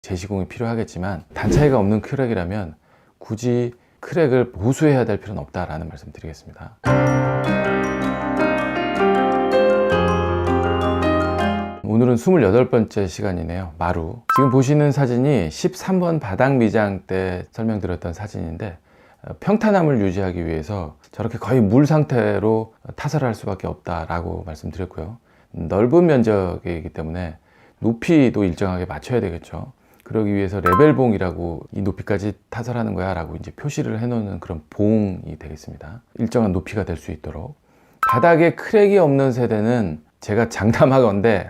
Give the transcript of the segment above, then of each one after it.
재시공이 필요하겠지만 단차이가 없는 크랙이라면 굳이 크랙을 보수해야 될 필요는 없다라는 말씀 드리겠습니다. 오늘은 28번째 시간이네요. 마루. 지금 보시는 사진이 13번 바닥 미장 때 설명드렸던 사진인데, 평탄함을 유지하기 위해서 저렇게 거의 물 상태로 타설을 할 수밖에 없다라고 말씀드렸고요. 넓은 면적이기 때문에 높이도 일정하게 맞춰야 되겠죠. 그러기 위해서 레벨봉이라고 이 높이까지 타설하는 거야 라고 이제 표시를 해 놓는 그런 봉이 되겠습니다. 일정한 높이가 될 수 있도록. 바닥에 크랙이 없는 세대는 제가 장담하건대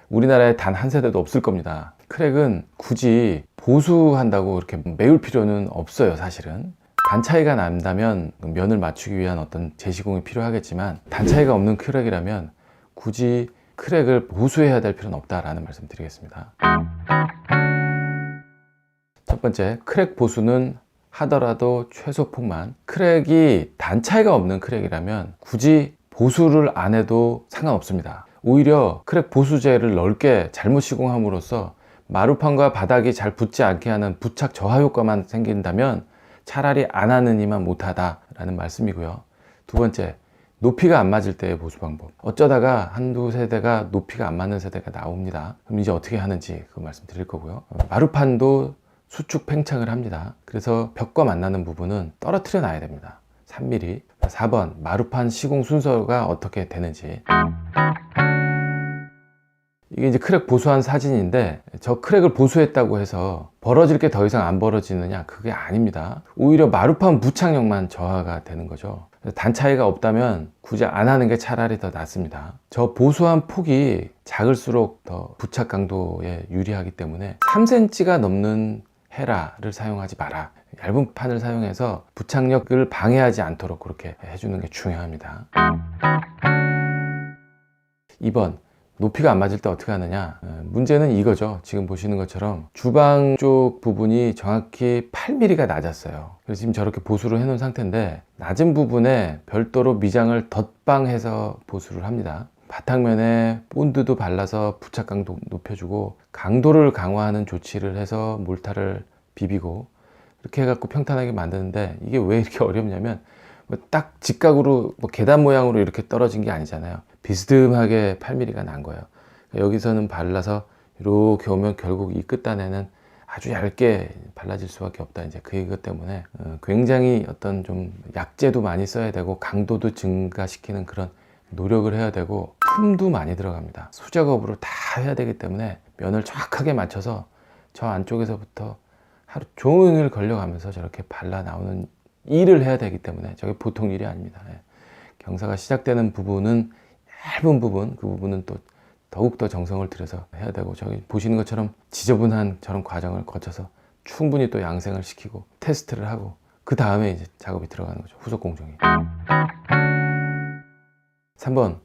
우리나라에 단 한 세대도 없을 겁니다. 크랙은 굳이 보수한다고 이렇게 메울 필요는 없어요. 사실은 단차이가 난다면 면을 맞추기 위한 어떤 재시공이 필요하겠지만, 단차이가 없는 크랙이라면 굳이 크랙을 보수해야 될 필요는 없다라는 말씀 드리겠습니다. 첫 번째, 크랙 보수는 하더라도 최소 폭만. 크랙이 단차이가 없는 크랙이라면 굳이 보수를 안 해도 상관없습니다. 오히려 크랙 보수제를 넓게 잘못 시공함으로써 마루판과 바닥이 잘 붙지 않게 하는 부착 저하 효과만 생긴다면 차라리 안 하느니만 못하다라는 말씀이고요. 두 번째, 높이가 안 맞을 때의 보수 방법. 어쩌다가 한두 세대가 높이가 안 맞는 세대가 나옵니다. 그럼 이제 어떻게 하는지 그 말씀 드릴 거고요. 마루판도 수축 팽창을 합니다. 그래서 벽과 만나는 부분은 떨어뜨려 놔야 됩니다. 3mm. 4번, 마루판 시공 순서가 어떻게 되는지. 이게 이제 크랙 보수한 사진인데, 저 크랙을 보수했다고 해서 벌어질 게 더 이상 안 벌어지느냐? 그게 아닙니다. 오히려 마루판 부착력만 저하가 되는 거죠. 단차이가 없다면 굳이 안 하는 게 차라리 더 낫습니다. 저 보수한 폭이 작을수록 더 부착 강도에 유리하기 때문에 3cm가 넘는 헤라를 사용하지 마라. 얇은 판을 사용해서 부착력을 방해하지 않도록 그렇게 해주는 게 중요합니다. 2번, 높이가 안 맞을 때 어떻게 하느냐. 문제는 이거죠. 지금 보시는 것처럼 주방 쪽 부분이 정확히 8mm가 낮았어요. 그래서 지금 저렇게 보수를 해 놓은 상태인데, 낮은 부분에 별도로 미장을 덧방해서 보수를 합니다. 바탕면에 본드도 발라서 부착 강도 높여주고 강도를 강화하는 조치를 해서 몰타를 비비고 이렇게 해갖고 평탄하게 만드는데, 이게 왜 이렇게 어렵냐면 딱 직각으로 계단 모양으로 이렇게 떨어진 게 아니잖아요. 비스듬하게 8mm가 난 거예요. 여기서는 발라서 이렇게 오면 결국 이 끝단에는 아주 얇게 발라질 수밖에 없다. 이제 그 이것 때문에 굉장히 어떤 좀 약재도 많이 써야 되고 강도도 증가시키는 그런 노력을 해야 되고 품도 많이 들어갑니다. 수작업으로 다 해야 되기 때문에 면을 정확하게 맞춰서 저 안쪽에서부터 하루 종일 걸려가면서 저렇게 발라 나오는 일을 해야 되기 때문에 저게 보통 일이 아닙니다. 경사가 시작되는 부분은 얇은 부분, 그 부분은 또 더욱더 정성을 들여서 해야 되고, 저기 보시는 것처럼 지저분한 저런 과정을 거쳐서 충분히 또 양생을 시키고 테스트를 하고 그 다음에 이제 작업이 들어가는 거죠. 후속 공정이. 3번,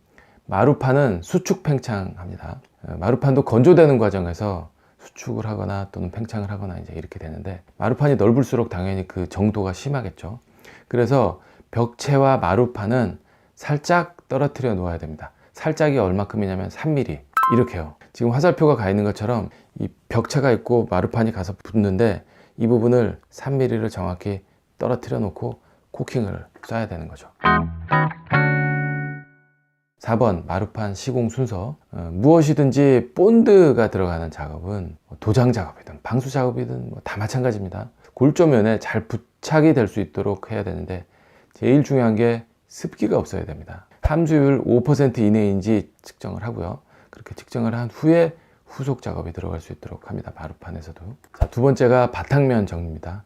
마루판은 수축 팽창합니다. 마루판도 건조되는 과정에서 수축을 하거나 또는 팽창을 하거나 이제 이렇게 되는데, 마루판이 넓을수록 당연히 그 정도가 심하겠죠. 그래서 벽체와 마루판은 살짝 떨어뜨려 놓아야 됩니다. 살짝이 얼마큼이냐면 3mm 이렇게요. 지금 화살표가 가 있는 것처럼 이 벽체가 있고 마루판이 가서 붙는데, 이 부분을 3mm를 정확히 떨어뜨려 놓고 코킹을 쏴야 되는 거죠. 4번, 마루판 시공 순서. 무엇이든지 본드가 들어가는 작업은 도장 작업이든 방수 작업이든 다 마찬가지입니다. 골조면에 잘 부착이 될 수 있도록 해야 되는데, 제일 중요한 게 습기가 없어야 됩니다. 함수율 5% 이내인지 측정을 하고요. 그렇게 측정을 한 후에 후속 작업이 들어갈 수 있도록 합니다. 마루판에서도. 자, 두 번째가 바탕면 정리입니다.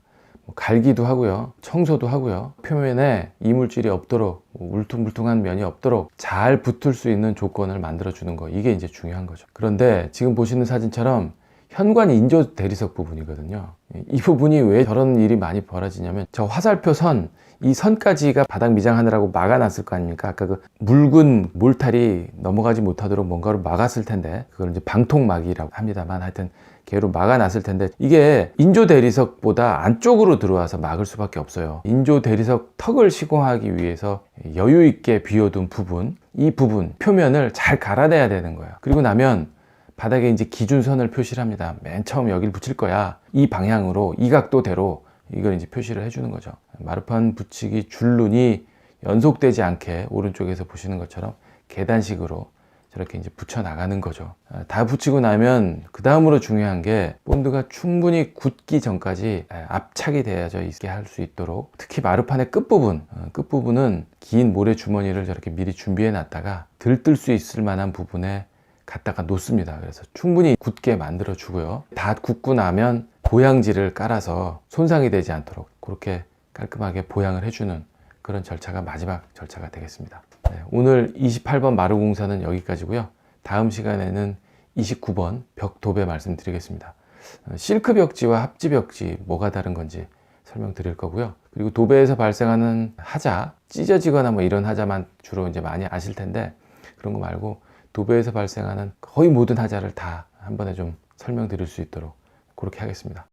갈기도 하고요, 청소도 하고요, 표면에 이물질이 없도록, 울퉁불퉁한 면이 없도록 잘 붙을 수 있는 조건을 만들어 주는 거, 이게 이제 중요한 거죠. 그런데 지금 보시는 사진처럼 현관 인조 대리석 부분이거든요. 이 부분이 왜 저런 일이 많이 벌어지냐면, 저 화살표 선, 이 선까지가 바닥 미장하느라고 막아놨을 거 아닙니까? 아까 그 묽은 몰탈이 넘어가지 못하도록 뭔가로 막았을 텐데, 그걸 이제 방통막이라고 합니다만, 하여튼 개로 막아놨을 텐데, 이게 인조 대리석보다 안쪽으로 들어와서 막을 수밖에 없어요. 인조 대리석 턱을 시공하기 위해서 여유 있게 비워둔 부분, 이 부분 표면을 잘 갈아내야 되는 거예요. 그리고 나면 바닥에 이제 기준선을 표시를 합니다. 맨 처음 여기를 붙일 거야. 이 방향으로, 이 각도대로 이걸 이제 표시를 해주는 거죠. 마루판 붙이기 줄눈이 연속되지 않게 오른쪽에서 보시는 것처럼 계단식으로 저렇게 이제 붙여 나가는 거죠. 다 붙이고 나면 그 다음으로 중요한 게 본드가 충분히 굳기 전까지 압착이 되어져 있게 할 수 있도록, 특히 마루판의 끝부분은 긴 모래 주머니를 저렇게 미리 준비해 놨다가 들뜰 수 있을 만한 부분에 갖다가 놓습니다. 그래서 충분히 굳게 만들어 주고요. 다 굳고 나면 보양지를 깔아서 손상이 되지 않도록 그렇게 깔끔하게 보양을 해주는 그런 절차가 마지막 절차가 되겠습니다. 네, 오늘 28번 마루공사는 여기까지고요. 다음 시간에는 29번 벽 도배 말씀드리겠습니다. 실크 벽지와 합지 벽지 뭐가 다른 건지 설명드릴 거고요. 그리고 도배에서 발생하는 하자, 찢어지거나 뭐 이런 하자만 주로 이제 많이 아실 텐데, 그런 거 말고 도배에서 발생하는 거의 모든 하자를 다 한 번에 좀 설명드릴 수 있도록 그렇게 하겠습니다.